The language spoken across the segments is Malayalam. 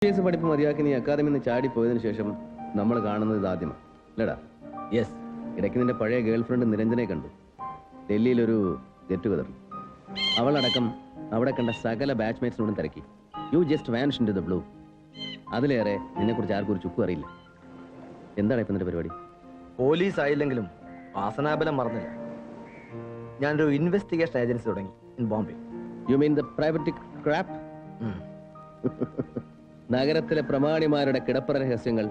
കേസ് പഠിപ്പ് മതിയാക്കി നീ അക്കാദമിയിൽ നിന്ന് ചാടിപ്പോയതിനു ശേഷം നമ്മൾ കാണുന്നത് ഇതാദ്യമാണ് അല്ലേടാ? യെസ്. ഇടയ്ക്ക് നിന്റെ പഴയ ഗേൾ ഫ്രണ്ട് നിരഞ്ജനെ കണ്ടു, ഡൽഹിയിലൊരു ഗെറ്റ് ടുഗദർ. അവളടക്കം അവിടെ കണ്ട സകല ബാച്ച്മേറ്റ്സിനോടും തിരക്കി. You just vanish into the blue. അതിലേറെ നിന്നെക്കുറിച്ച് ആർക്കും ഒരു ചുക്കും അറിയില്ല. എന്താണ് ഇപ്പം നിന്റെ പരിപാടി? പോലീസ് ആയില്ലെങ്കിലും വാസനാബലം മറന്നില്ല. ഞാനൊരു ഇൻവെസ്റ്റിഗേഷൻ ഏജൻസി തുടങ്ങി in Bombay. You mean the private crap? നഗരത്തിലെ പ്രമാണിമാരുടെ കിടപ്പറ രഹസ്യങ്ങൾ,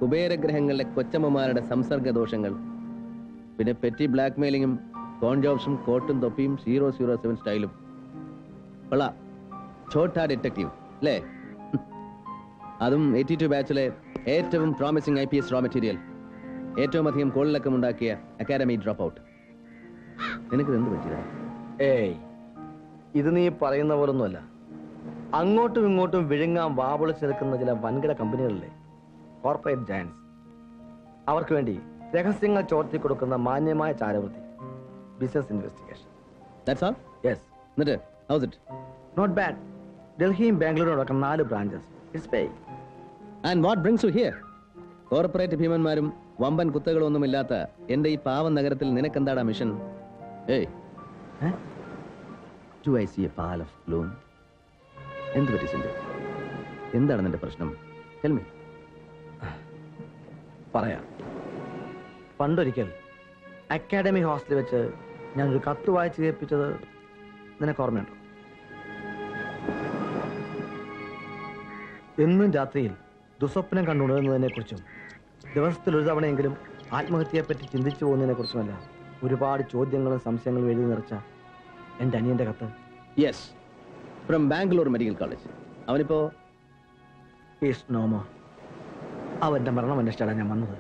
കുബേരഗ്രഹങ്ങളിലെ കൊച്ചമ്മമാരുടെ സംസർഗദോഷങ്ങൾ, പിന്നെ പെറ്റി ബ്ലാക്ക് മെയിലിങ്ങും കോൺ ജോബ്സും കോട്ടും തൊപ്പിയും 007 സ്റ്റൈലും. കൊള്ളാം, ഛോട്ടാ ഡിറ്റക്റ്റീവ് അല്ലേ? അതും 82 ബാച്ചിലെ ഏറ്റവും പ്രോമിസിംഗ് IPS റോ മെറ്റീരിയൽ, ഏറ്റവും അധികം കോളിളക്കം ഉണ്ടാക്കിയ അക്കാഡമി ഡ്രോപ്പ് ഔട്ട്. നിനക്ക് എന്ത് പറ്റിയതാ? ഏയ്, ഇത് നീ പറയുന്ന പോലൊന്നുമല്ല. അങ്ങോട്ടും ഇങ്ങോട്ടും വിഴുങ്ങാൻ വാപൊളിച്ച് നിൽക്കുന്ന ചില വൻകിട കമ്പനികളിലെ കോർപ്പറേറ്റ് ജയൻസ്, അവർക്ക് വേണ്ടി രഹസ്യങ്ങൾ ചോർത്തി കൊടുക്കുന്ന മാന്യമായ ചാരവൃത്തി, business investigation. That's all? Yes. എന്നിട്ട് how's it? Not bad. ഡൽഹിയും ബാംഗ്ലൂരും അടക്കം 4 branches. It's paying. And what brings you here? Corporate ഭീമന്മാരും വമ്പൻ കുത്തകളൊന്നുമില്ലാത്ത എന്റെ ഈ പാവം നഗരത്തിൽ നിനക്കെന്താടാ മിഷൻ? ഏയ്, do I see a pile of gloom? എന്ത് പറ്റി സിന്ധു? എന്താണ് നിന്റെ പ്രശ്നം? Tell me. പറയാം. പണ്ടൊരിക്കൽ അക്കാഡമി ഹോസ്റ്റലിൽ വെച്ച് ഞാനൊരു കത്ത് വായിച്ച് കേൾപ്പിച്ചത് നിനക്ക് ഓർമ്മയുണ്ടോ? എന്നും രാത്രിയിൽ ദുസ്വപ്നം കണ്ടുണരുന്നതിനെ കുറിച്ചും ദിവസത്തിൽ ഒരു തവണയെങ്കിലും ആത്മഹത്യയെപ്പറ്റി ചിന്തിച്ചു പോകുന്നതിനെ കുറിച്ചുമല്ല ഒരുപാട് ചോദ്യങ്ങളും സംശയങ്ങളും എഴുതി നിറച്ച എൻ്റെ അനിയൻ്റെ കത്ത്. Yes, from Bangalore medical college. അവനിപ്പോ നോമോ. അവൻ്റെ മരണം അന്വേഷിച്ചാണ് ഞാൻ വന്നത്.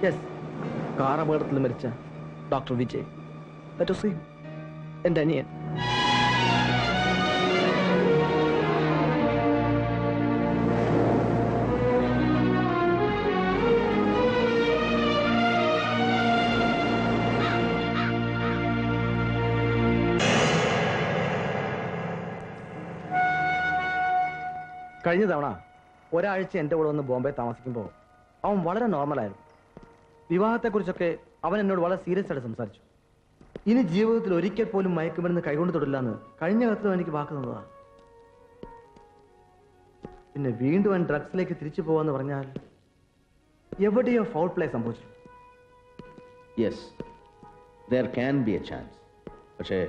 യെസ്, കാർ അപകടത്തിൽ മരിച്ച doctor Vijay. That was him, എൻ്റെ അനിയൻ. കഴിഞ്ഞ തവണ ഒരാഴ്ച എൻ്റെ കൂടെ വന്ന് ബോംബെ താമസിക്കുമ്പോൾ അവൻ വളരെ നോർമലായിരുന്നു. വിവാഹത്തെക്കുറിച്ചൊക്കെ അവൻ എന്നോട് വളരെ സീരിയസ് ആയിട്ട് സംസാരിച്ചു. ഇനി ജീവിതത്തിൽ ഒരിക്കൽ പോലും മയക്കുമരുന്ന് കൈകൊണ്ട് തൊടില്ല എന്ന് കഴിഞ്ഞ കാലത്തും എനിക്ക് വാക്ക് തന്നതാണ്. പിന്നെ വീണ്ടും അവൻ ഡ്രഗ്സിലേക്ക് തിരിച്ചു പോവാന്ന് പറഞ്ഞാൽ എവിടെയോ ഫൗൾ പ്ലേ സംഭവിച്ചു. Yes, there can be a chance. പക്ഷേ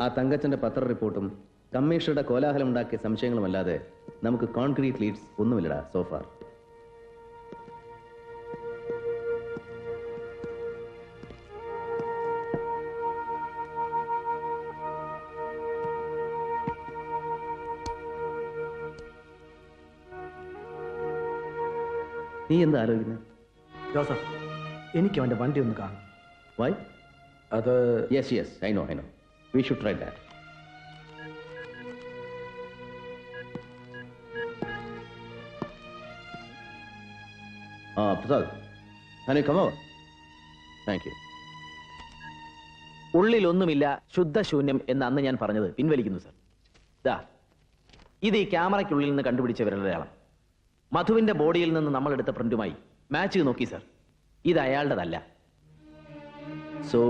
ആ തങ്കച്ചന്റെ പത്ര റിപ്പോർട്ടും കമ്മീഷണറുടെ കോലാഹലം ഉണ്ടാക്കിയ സംശയങ്ങളുമല്ലാതെ നമുക്ക് കോൺക്രീറ്റ് ലീഡ്സ് ഒന്നുമില്ലടാ സോഫാർ. നീ എന്താ ആലോചിക്കുന്നത്? ജോസഫ്, എനിക്ക് അവൻ്റെ വണ്ടി ഒന്ന് കാണും. വൈ? അത് yes, I know. We should try that. Prasad, can you come over? Thank you. ഉള്ളിലൊന്നുമില്ല, ശുദ്ധശൂന്യം എന്ന് അന്ന് ഞാൻ പറഞ്ഞത് പിൻവലിക്കുന്നു സർ. ദാ, ഇത് ഈ ക്യാമറയ്ക്കുള്ളിൽ നിന്ന് കണ്ടുപിടിച്ച വിരലടയാളം. മധുവിന്റെ ബോഡിയിൽ നിന്ന് നമ്മൾ എടുത്ത പ്രിന്റുമായി മാച്ച് ചെയ്ത് നോക്കി സർ. ഇത് അയാളുടേതല്ല. സോ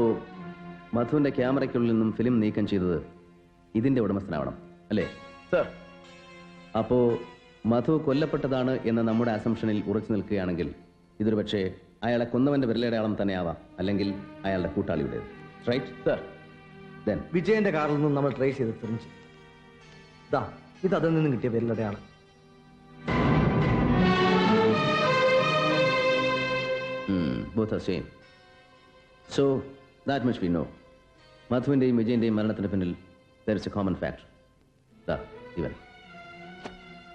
മധുവിന്റെ ക്യാമറയ്ക്കുള്ളിൽ നിന്നും ഫിലിം നീക്കം ചെയ്തത് ഇതിന്റെ ഉടമസ്ഥനാവണം അല്ലേ സർ? അപ്പോ മധു കൊല്ലപ്പെട്ടതാണ് എന്ന നമ്മുടെ അസംഷനിൽ ഉറച്ചു നിൽക്കുകയാണെങ്കിൽ ഇതൊരു പക്ഷേ അയാളെ കൊന്നവന്റെ വിരലടയാളം തന്നെയാവാം, അല്ലെങ്കിൽ അയാളുടെ കൂട്ടാളിയുടെ. Right sir? ദെൻ വിജയന്റെ കാറിൽ നിന്നും നമ്മൾ ട്രേസ് ചെയ്ത് തെളിഞ്ഞു. ദാ, ഇത് അതിൽ നിന്നും കിട്ടിയ വിരലടയാളം. both are same. So that much we know. മധുവിന്റെയും വിജയന്റെയും മരണത്തിന് പിന്നിൽ there is a common factor. ദാ ഇവൻ.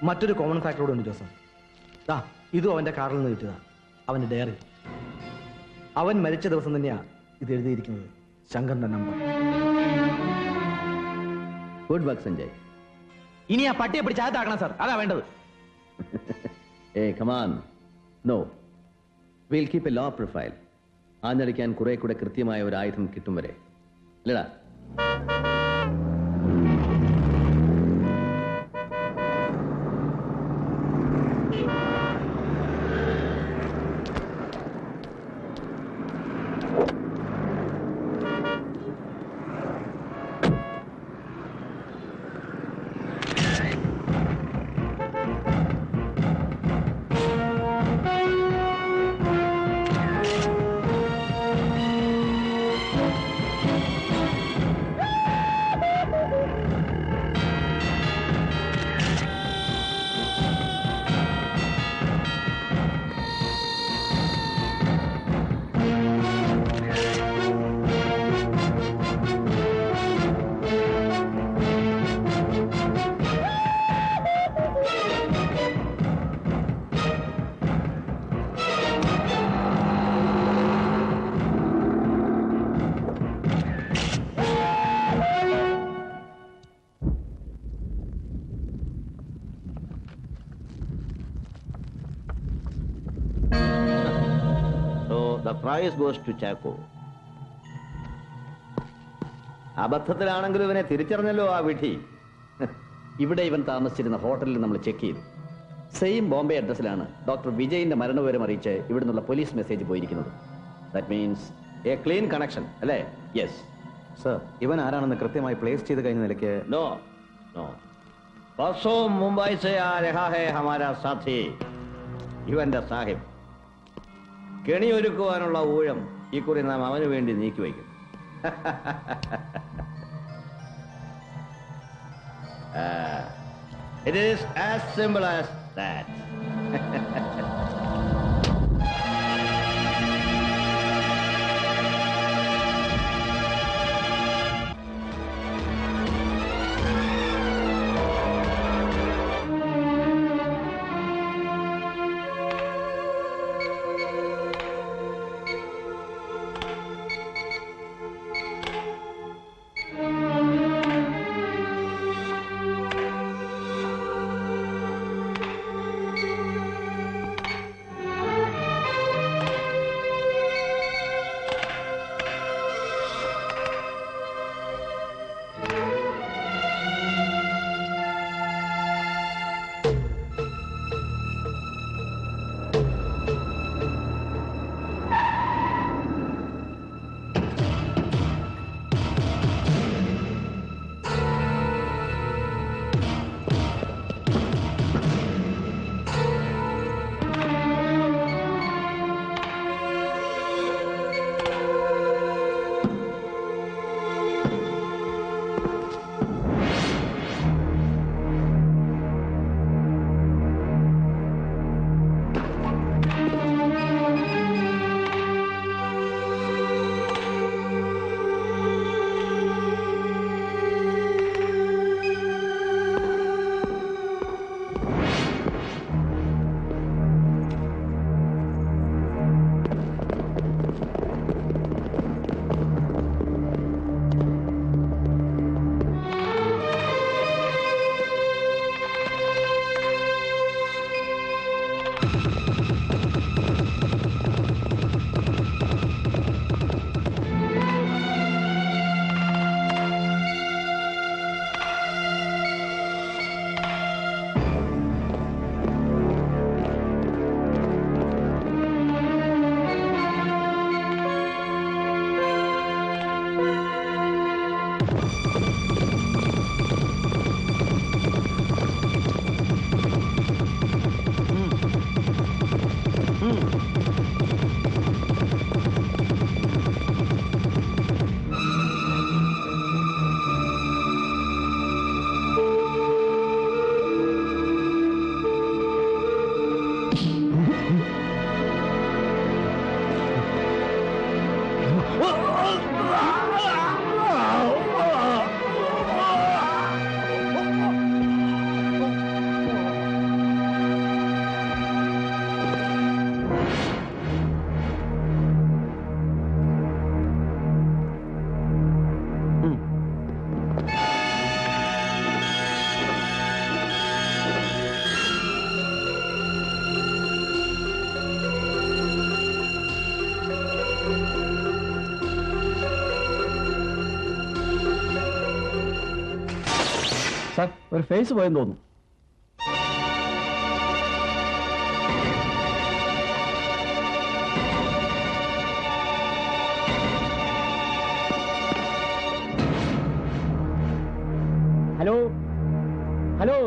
മറ്റൊരു കോമൺ ഫാക്ടർ കൂടെ ഉണ്ട് ജോസഫ്. ദാ, ഇതും അവന്റെ കാറിൽ നിന്ന് കിട്ടിയതാ, അവന്റെ ഡയറി. അവൻ മരിച്ച ദിവസം തന്നെയാ ഇത് എഴുതിയിരിക്കുന്നത്, ശങ്കറിന്റെ നമ്പർ. Good work Sanjay. ഇനി ആ പട്ടിയെ പിടിച്ച് അകത്താക്കണം സർ, അതാ വേണ്ടത്. come on. No. We'll keep a law profile. ആഞ്ഞടിക്കാൻ കുറെ കൂടെ കൃത്യമായ ഒരു ആയുധം കിട്ടും വരെ. അല്ലടാ? The prize goes to Chaco. അബദ്ധത്തിലാണെങ്കിലും ഇവനെ തിരിച്ചറിഞ്ഞല്ലോ ആ വിധി. ഇവിടെ ഇവൻ താമസിച്ചിരുന്ന ഹോട്ടലിൽ നമ്മൾ ചെക്ക് ചെയ്തു. സെയിം ബോംബെ അഡ്രസ്സിലാണ് ഡോക്ടർ വിജയിന്റെ മരണവിവരം അറിയിച്ച് ഇവിടുന്നുള്ള പോലീസ് മെസ്സേജ് പോയിരിക്കുന്നത്. That means A clean connection അല്ലേ? യെസ് സർ, ഇവൻ ആരാണെന്ന് കൃത്യമായി പ്ലേസ് ചെയ്ത് കഴിഞ്ഞ നിലയ്ക്ക് नो नो परसों मुंबई से आ रहा है हमारा साथी ഇവന്റെ സാഹിബ്. കെണിയൊരുക്കുവാനുള്ള ഊഴം ഇക്കുറി നാം അവന് വേണ്ടി നീക്കിവയ്ക്കും. It is as simple as that. Sir, ഒരു ഫേസ് പോയെന്ന് തോന്നുന്നു. ഹലോ ഹലോ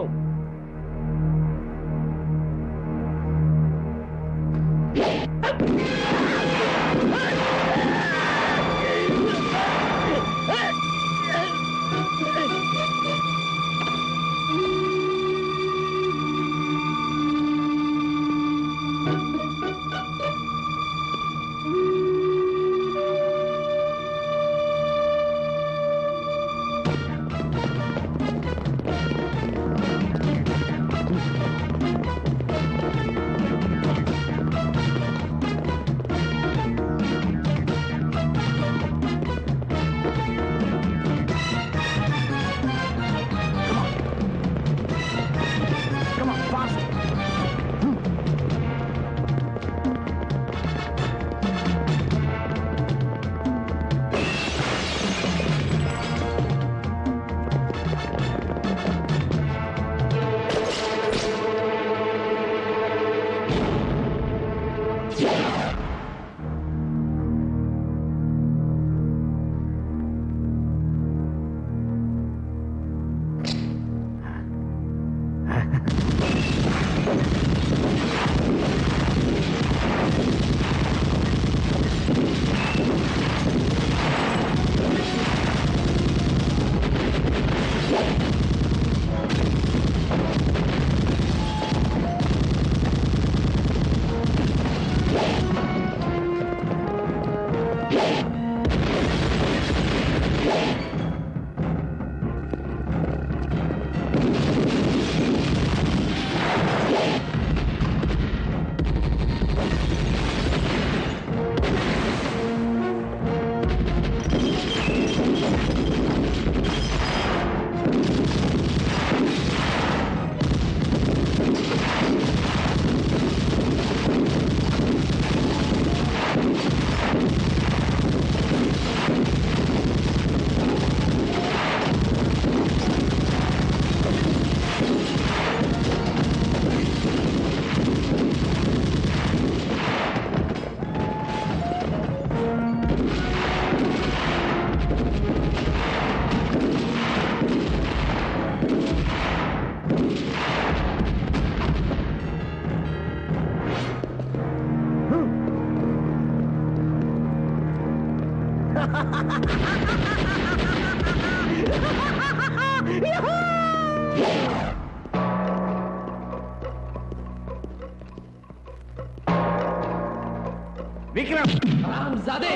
विक्रम हरामजादे,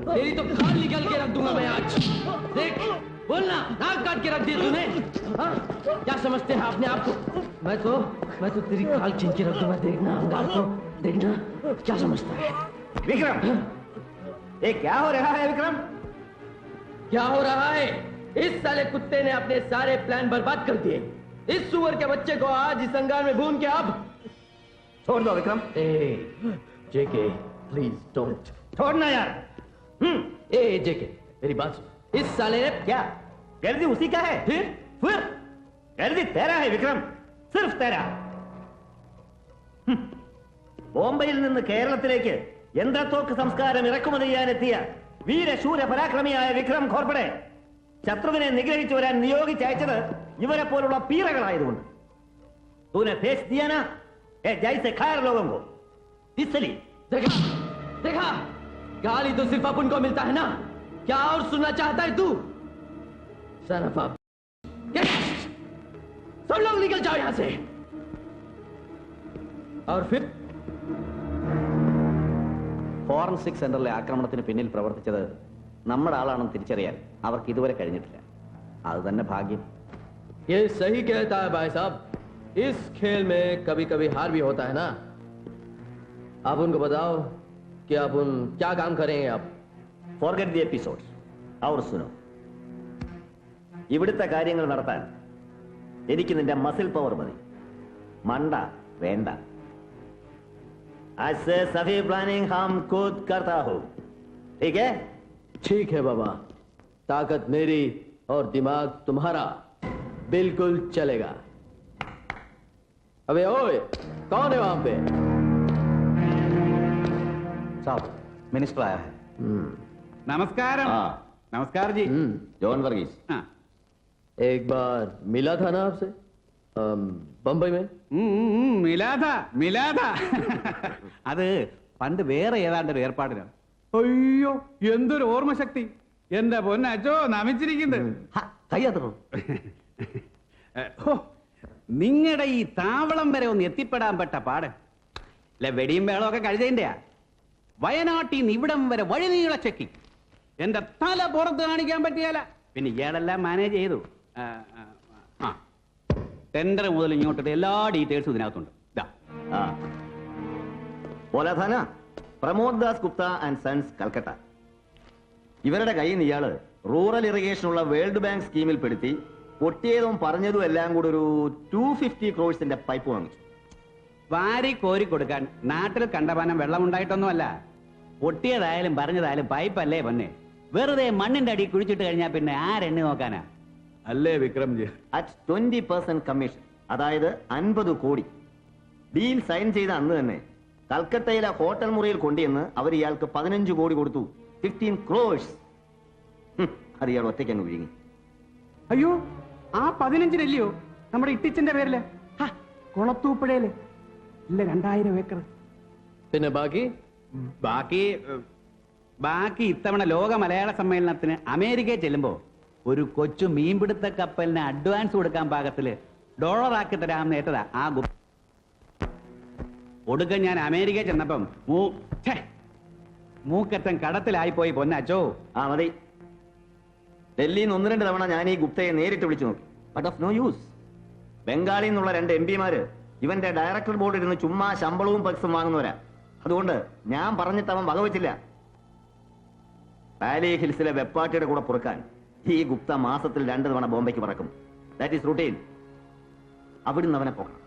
तेरी तो खाल निकाल के रख दूंगा मैं आज। देख, बोलना, नाक काट के रख दिया तूने। हाँ? क्या समझते हैं अपने आप को? मैं तो तेरी खाल खींच के रख दूंगा। देखना अंगार को, देखना क्या समझता है। विक्रम, ये क्या हो रहा है विक्रम? क्या हो रहा है? इस साले कुत्ते ने अपने सारे प्लान बर्बाद कर दिए। इस सुअर के बच्चे को आज इस अंगार में भून के अब छोड़ दो विक्रम। जेके, प्लीज डोंट। छोड़ना यार। जेके, मेरी बात सुन। इस साले ने क्या गर्दी उसी का है? फिर गर्दी तेरा है विक्रम, सिर्फ तेरा। ബോംബെയിൽ നിന്ന് കേരളത്തിലേക്ക് യന്ത്രത്തോക്ക് സംസ്കാരം ഇറക്കുമതി ചെയ്യാനെത്തിയ വീരശൂര പരാക്രമിയായ വിക്രം ഖോർപ്പടെ ശത്രുവിനെ നിഗ്രഹിച്ചു വരാൻ നിയോഗിച്ചയച്ചത് ഇവരെ പോലുള്ള പീറകളായതുകൊണ്ട്. तूने भेज दिया ना जैसे खैर लोगों को, इसलिए देखा, गाली तो सिर्फ अपन को मिलता है ना, क्या और सुनना चाहता है तू? सब लोग निकल जाओ यहां से। और फिर ഫോറൻസിക് സെന്ററിലെ ആക്രമണത്തിന് പിന്നിൽ പ്രവർത്തിച്ചത് നമ്മുടെ ആളാണെന്ന് തിരിച്ചറിയാൻ അവർക്ക് ഇതുവരെ കഴിഞ്ഞിട്ടില്ല. അത് തന്നെ ഭാഗ്യം. ये सही कहता है भाई साहब, इस खेल में कभी कभी हार भी होता है ना। आप उनको बताओ कि आप उन क्या काम करेंगे आप। Forget the episodes. അവർ സുനോ, ഇവിടുത്തെ കാര്യങ്ങൾ നടത്താൻ എനിക്ക് നിന്റെ മസിൽ പവർ മതി, മണ്ട വേണ്ട. आज से सभी प्लानिंग हम खुद करता हूं, ठीक है? ठीक है बाबा, ताकत मेरी और दिमाग तुम्हारा, बिल्कुल चलेगा। अबे ओए, कौन है वहां पे? साहब, मिनिस्टर आया है. നമസ്കാരം. നമസ്കാരം ജി. ജോൺ വർഗീസ്. एक बार मिला था ना आपसे बंबई में? മിലാദ. അത് പണ്ട് വേറെ ഏതാണ്ടൊരു ഏർപ്പാടിനാണ്. അയ്യോ, എന്തൊരു ഓർമ്മശക്തി എന്റെ പൊന്നച്ചോ നമിച്ചിരിക്കുന്നത്. കയ്യാത്തോ? നിങ്ങളുടെ ഈ താവളം വരെ ഒന്ന് എത്തിപ്പെടാൻ പെട്ട പാട്. വെടിയും വേളമൊക്കെ കഴിഞ്ഞതിന്റെയാ. വയനാട്ടിൽ നിന്ന് ഇവിടം വരെ വഴിനീള ചെക്കി. എന്റെ തല പുറത്ത് കാണിക്കാൻ പറ്റിയാല. പിന്നെ ഇയാളെല്ലാം മാനേജ് ചെയ്തു. ടെൻഡർ മുതൽ ഇങ്ങോട്ട് എല്ലാ ഡീറ്റെയിൽസും ഇതിനകത്തുണ്ട്. പോലാഥാന പ്രമോദ് ദാസ് ഗുപ്ത ആൻഡ് സൺസ് കൽക്കട്ട. ഇവരുടെ കയ്യിൽ നിന്ന് ഇയാള് റൂറൽ ഇറിഗേഷനുള്ള വേൾഡ് ബാങ്ക് സ്കീമിൽ പെടുത്തി പൊട്ടിയതും പറഞ്ഞതും എല്ലാം കൂടെ ഒരു 250 crores പൈപ്പ് വാങ്ങിച്ചു. വാരി കോരി കൊടുക്കാൻ നാട്ടിൽ കണ്ടപാനം വെള്ളമുണ്ടായിട്ടൊന്നുമല്ല. പൊട്ടിയതായാലും പറഞ്ഞതായാലും പൈപ്പല്ലേ പൊന്നെ. വെറുതെ മണ്ണിന്റെ അടി കുഴിച്ചിട്ട് കഴിഞ്ഞാൽ പിന്നെ ആരെണ്ണി നോക്കാനാ? അല്ലേ വിക്രംജി? അറ്റ് 20% കമ്മീഷൻ, അതായത് 50 കോടി. ഡീൽ സൈൻ ചെയ്ത അന്ന് തന്നെ കൽക്കട്ടയിലെ ഹോട്ടൽ മുറിയിൽ കൊണ്ടുവന്ന് അവർ ഇയാൾക്ക് 15 കോടി കൊടുത്തു. 15 crores. അത് ഇയാൾ ഒറ്റയ്ക്ക് അങ്ങ് വിഴുങ്ങി. അയ്യോ, ആ 15-നല്ലയോ നമ്മുടെ ഇട്ടിച്ചന്റെ പേരില്? കുളത്തൂപ്പുഴയില് ഇല്ല 2000 ഏക്കർ. പിന്നെ ബാക്കി ബാക്കി ഇത്തവണ ലോക മലയാള സമ്മേളനത്തിന് അമേരിക്കയിൽ ചെല്ലുമ്പോ ഒരു കൊച്ചു മീൻപിടുത്ത കപ്പലിന് അഡ്വാൻസ് കൊടുക്കാൻ പാകത്തില് ഡോളറാക്കി തരാമെന്ന് ഏറ്റതാ ആ ഒടുക്കം ഞാൻ അമേരിക്കയിൽ ചെന്നപ്പം മൂക്കറ്റം കടത്തിലായിപ്പോയി പൊന്നച്ചോ. ആ മതി. ഡൽഹിയിൽ നിന്ന് 1-2 തവണ ഞാൻ ഈ ഗുപ്തയെ നേരിട്ട് വിളിച്ചു നോക്കി. But of no use. ബംഗാളിൽ നിന്നുള്ള 2 MP-മാര് ഇവന്റെ ഡയറക്ടർ ബോർഡിൽ ഇരുന്ന് ചുമ്മാ ശമ്പളവും പൈസയും വാങ്ങുന്നവരാ. അതുകൊണ്ട് ഞാൻ പറഞ്ഞിട്ട് അവൻ വകവച്ചില്ല. വാലി ഹിൽസിലെ വെപ്പാട്ടിയുടെ കൂടെ പുറക്കാൻ ഈ ഗുപ്ത മാസത്തിൽ 2 തവണ ബോംബെക്ക് പറക്കും. That is routine. അവിടുന്ന് അവനെ പോകണം.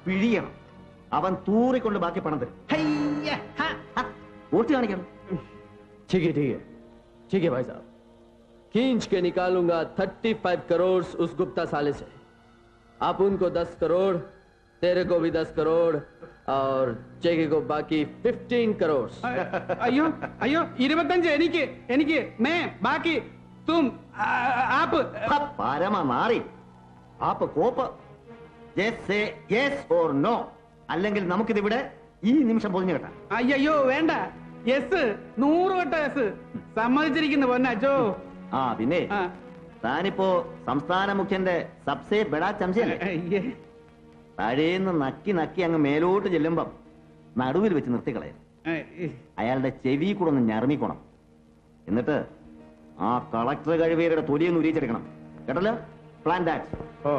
പിഴിയണം. അവൻ തൂറിക്കൊണ്ട് ബാക്കി പണം തരും. വോട്ട് കാണിക്കണം. ठीक है भाई साहब, खींच के निकालूंगा 35 करोड़ उस गुप्ता साले से. आप उनको 10 करोड़, तेरे को भी 10 करोड़ और चेके को बाकी 15 करोड़. അയ്യോ 25 എനിക്ക് മേ ബാക്കി തും ആപ്പ്. പരമ മാറി. ആപ്പ് കോപ്പ്. യെസ് ഓർ നോ, അല്ലെങ്കിൽ നമുക്കിതിവിടെ ഈ നിമിഷം പൊതിഞ്ഞു കേട്ടാ. അയ്യോ വേണ്ട. യെസ് 100 വട്ടം യെസ് സമ്മതിച്ചിരിക്കുന്നു പൊന്നച്ചോ. ആ പിന്നെ താനിപ്പോ സംസ്ഥാന മുഖ്യന്റെ സബ്സേ ബെടാ ചംചയല്ലേ. താഴേന്ന് നക്കി അങ്ങ് മേലോട്ട് ചെല്ലുമ്പം നടുവിൽ വെച്ച് നിർത്തിക്കളയും. അയാളുടെ ചെവി കൂടെ ഒന്ന് ഞറങ്ങിക്കോണം. എന്നിട്ട് ആ കളക്ടർ കഴിവേരുടെ തൊലിയൊന്ന് ഉരിയിച്ചെടുക്കണം. കേട്ടല്ലോ? Plan that. ഓ